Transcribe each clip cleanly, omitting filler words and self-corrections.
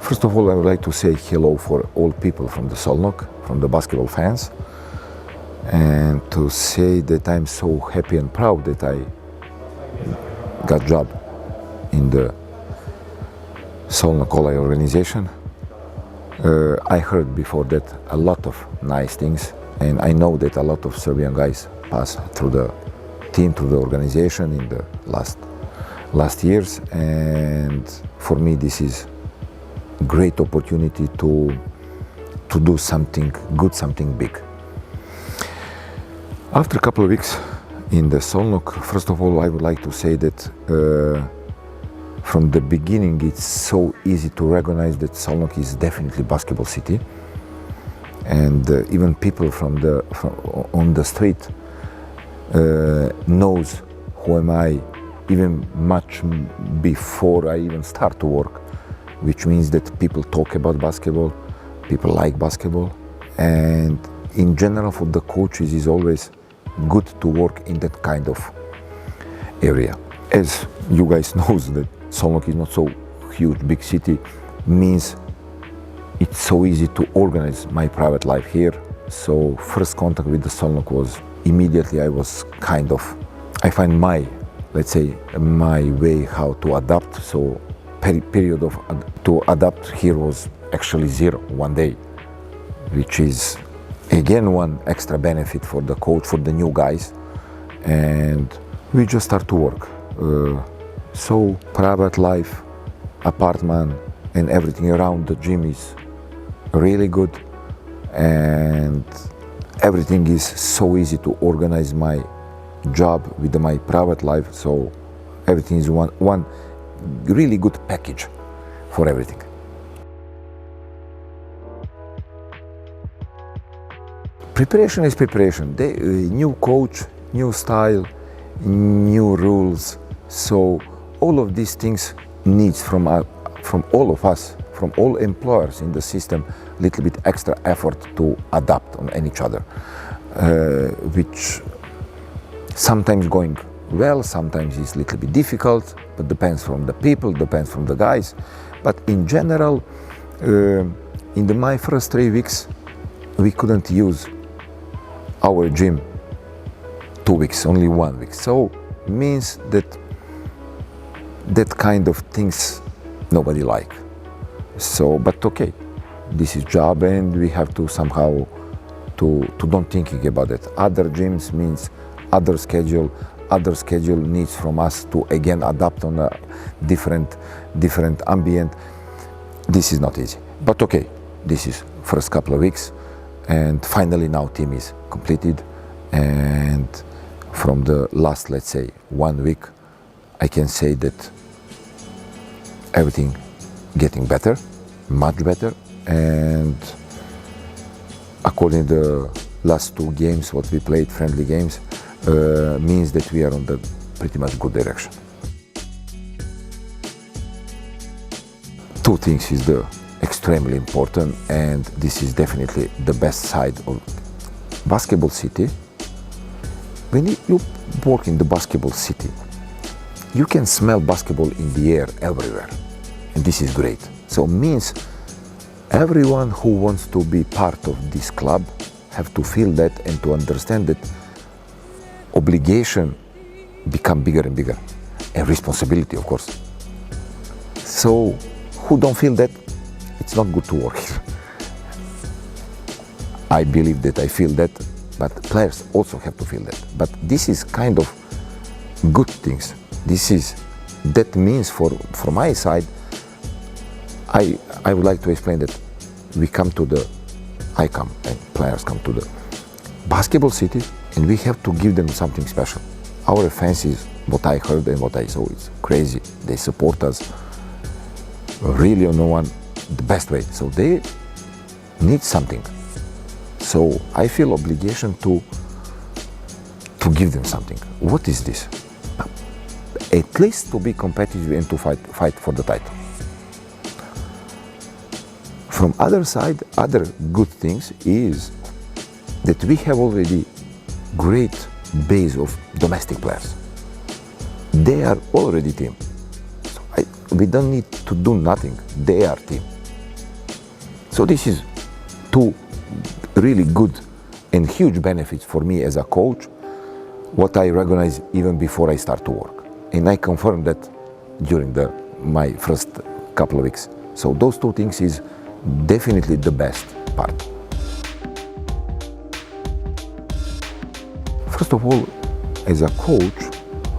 First of all, I would like to say hello for all people from the Szolnok, from the basketball fans, and to say that I'm so happy and proud that I got job in the Szolnok organization. I heard before that a lot of nice things, and I know that a lot of Serbian guys pass through the team, through the organization in the last years, and for me this is a great opportunity to do something good, something big. After a couple of weeks in the Szolnok, first of all, I would like to say that from the beginning it's so easy to recognize that Szolnok is definitely basketball city, and even people on the street knows who am I, even much before I even start to work, which means that people talk about basketball, people like basketball, and in general for the coaches is always good to work in that kind of area. As you guys knows that Szolnok is not so huge, big city, means it's so easy to organize my private life here. So first contact with the Szolnok was immediately I find my, let's say, my way how to adapt. So period to adapt here was actually 0, 1 day, which is again one extra benefit for the coach, for the new guys, and we just start to work. So private life, apartment, and everything around the gym is really good, and everything is so easy to organize my job with my private life. So everything is one really good package for everything. Preparation is preparation. New coach, new style, new rules. So all of these things needs from all of us, from all employers in the system, a little bit extra effort to adapt on each other, which sometimes going well, sometimes it's a little bit difficult, but depends from the people, depends from the guys. But in general, in my first 3 weeks, we couldn't use our gym 2 weeks, only 1 week. So means that kind of things nobody like. So, but okay, this is job, and we have to somehow to don't thinking about it. Other gyms means other schedule needs from us to again adapt on a different ambient. This is not easy, but okay, this is first couple of weeks, and finally now team is completed, and from the last, let's say, 1 week, I can say that everything getting better, much better, and according to the last 2 games what we played, friendly games, means that we are on the pretty much good direction. 2 things is the extremely important, and this is definitely the best side of basketball city. When you work in the basketball city, you can smell basketball in the air everywhere, and this is great. So means everyone who wants to be part of this club have to feel that and to understand that obligation become bigger and bigger, and responsibility, of course. So who don't feel that, it's not good to work here. I believe that I feel that, but players also have to feel that. But this is kind of good things. That means from my side, I would like to explain that I come and players come to the basketball city, and we have to give them something special. Our fans is what I heard and what I saw. It's crazy. They support us really on the best way. So they need something. So I feel obligation to give them something. What is this? At least to be competitive and to fight for the title. From other side, other good things is that we have already great base of domestic players. They are already team. So we don't need to do nothing. They are team. So this is two really good and huge benefits for me as a coach, what I recognize even before I start to work. And I confirmed that during my first couple of weeks. So those two things is definitely the best part. First of all, as a coach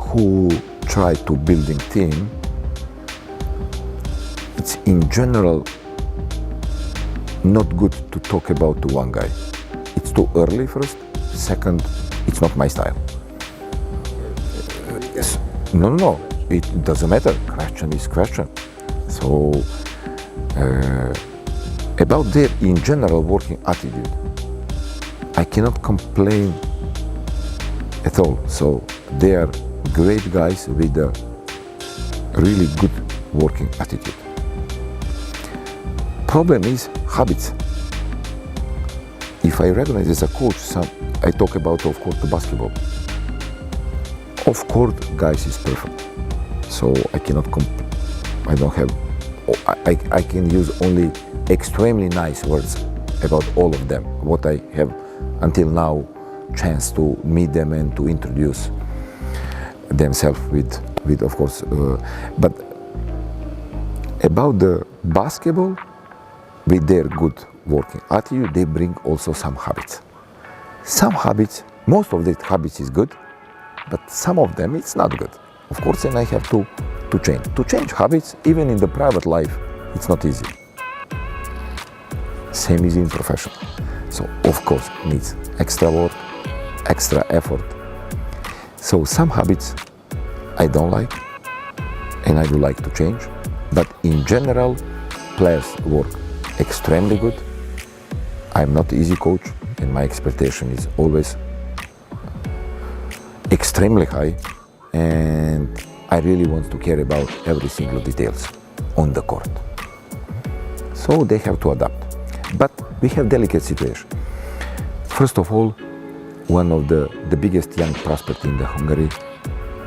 who try to building team, it's in general not good to talk about one guy. It's too early first. Second, it's not my style. No, it doesn't matter. Question is question. So about their in general working attitude, I cannot complain at all. So they are great guys with a really good working attitude. Problem is habits. If I recognize as a coach, I talk about off-court basketball. Off-court guys is perfect. So I cannot I don't have, I can use only extremely nice words about all of them, what I have until now chance to meet them and to introduce themselves with of course, but about the basketball, with their good working attitude, they bring also some habits. Some habits, most of the habits is good, but some of them it's not good. Of course, and I have to change. To change habits, even in the private life, it's not easy. Same is in profession. So of course, it needs extra work, extra effort. So some habits I don't like, and I would like to change. But in general, players work extremely good. I'm not easy coach, and my expectation is always extremely high, and I really want to care about every single details on the court. So they have to adapt. But we have delicate situation. First of all, one of the biggest young prospect in the Hungary,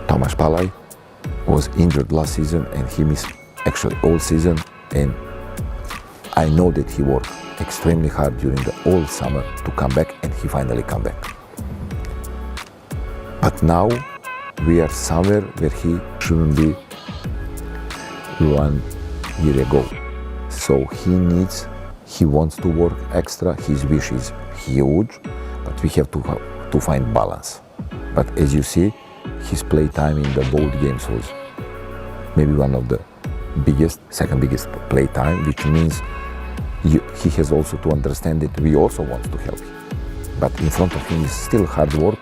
Tamás Palay, was injured last season, and he missed actually all season, and I know that he worked extremely hard during the whole summer to come back, and he finally come back. But now we are somewhere where he shouldn't be 1 year ago. So he wants to work extra, his wish is huge, but we have to find balance. But as you see, his play time in the both games was maybe one of the second biggest play time, which means he has also to understand that we also want to help him. But in front of him is still hard work,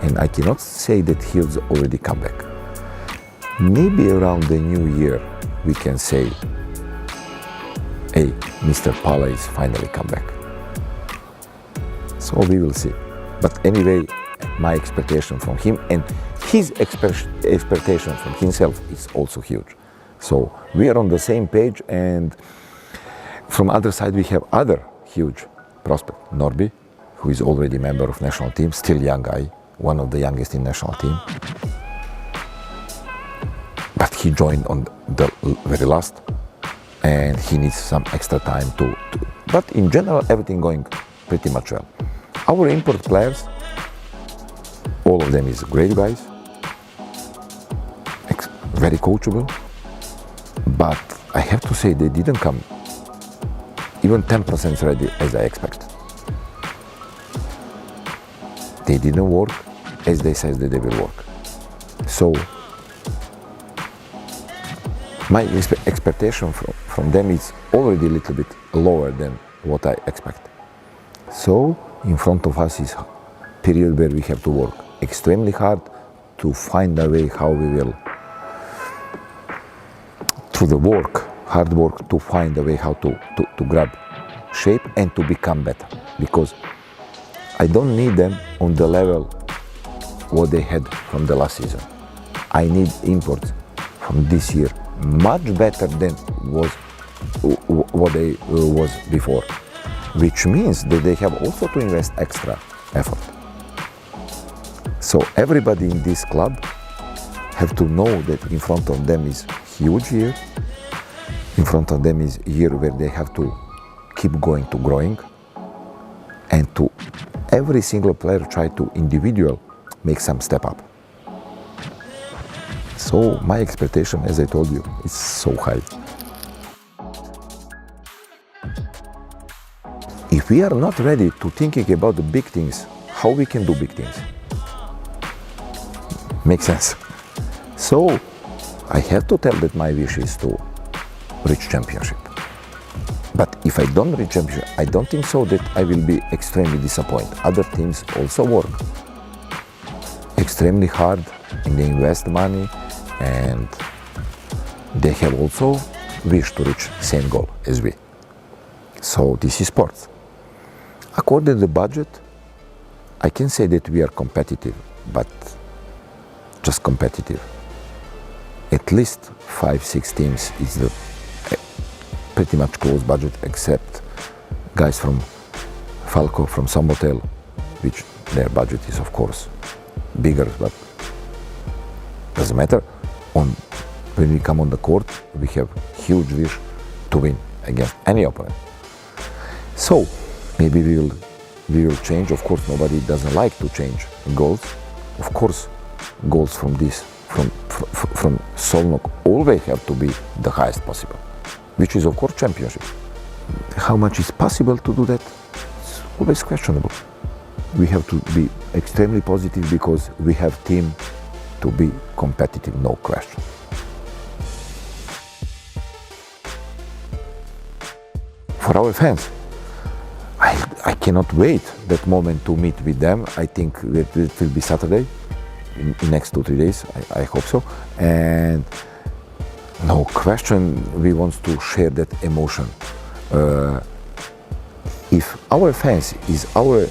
and I cannot say that he's already come back. Maybe around the new year we can say, hey, Mr. Palay is finally come back. So we will see. But anyway, my expectation from him and his expectation from himself is also huge. So we are on the same page, and from other side we have other huge prospect, Norby, who is already member of national team, still young guy, one of the youngest in national team. But he joined on the very last, and he needs some extra time to but in general everything going pretty much well. Our import players, all of them is great guys, very coachable, but I have to say they didn't come even 10% ready as I expected. They didn't work as they said that they will work. So my expectation from them is already a little bit lower than what I expect. So in front of us is a period where we have to work extremely hard to find a way how we will, through the hard work, to find a way how to grab shape and to become better. Because I don't need them on the level what they had from the last season. I need imports from this year much better than what they was before, which means that they have also to invest extra effort. So everybody in this club have to know that in front of them is huge year. In front of them is a year where they have to keep going to growing, and to every single player try to individual make some step up. So my expectation, as I told you, is so high. If we are not ready to thinking about the big things, how we can do big things? Makes sense. So I have to tell that my wish is to reach championship. But if I don't reach championship, I don't think so that I will be extremely disappointed. Other teams also work extremely hard and they invest money, and they have also wish to reach same goal as we. So this is sports. According to the budget, I can say that we are competitive, but just competitive. At least 5-6 teams is the pretty much close budget, except guys from Falco, from Somotel, which their budget is of course bigger, but doesn't matter. When we come on the court, we have huge wish to win against any opponent. So maybe we will change. Of course, nobody doesn't like to change goals. Of course, goals from Szolnok always have to be the highest possible, which is of course championship. How much is possible to do that? It's always questionable. We have to be extremely positive because we have team to be competitive, no question. For our fans, I cannot wait that moment to meet with them. I think that it will be Saturday, in next 2-3 days, I hope so. And no question, we want to share that emotion. If our fans is our,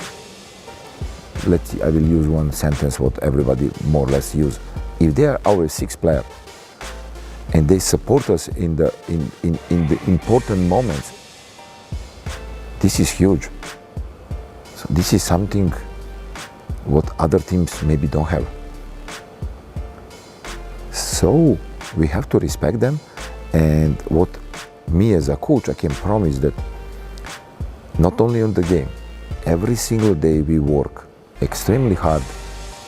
let's see, I will use one sentence what everybody more or less use. If they are our sixth player and they support us in the important moments, this is huge. So this is something what other teams maybe don't have. So we have to respect them, and what me as a coach, I can promise that not only on the game, every single day we work extremely hard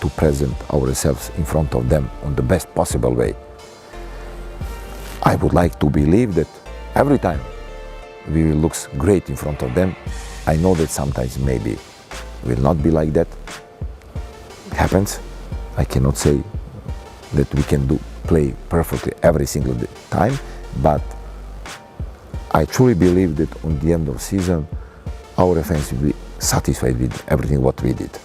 to present ourselves in front of them on the best possible way. I would like to believe that every time we will look great in front of them. I know that sometimes maybe will not be like that. It happens. I cannot say that we can play perfectly every single time, but I truly believe that on the end of season, our fans will be satisfied with everything what we did.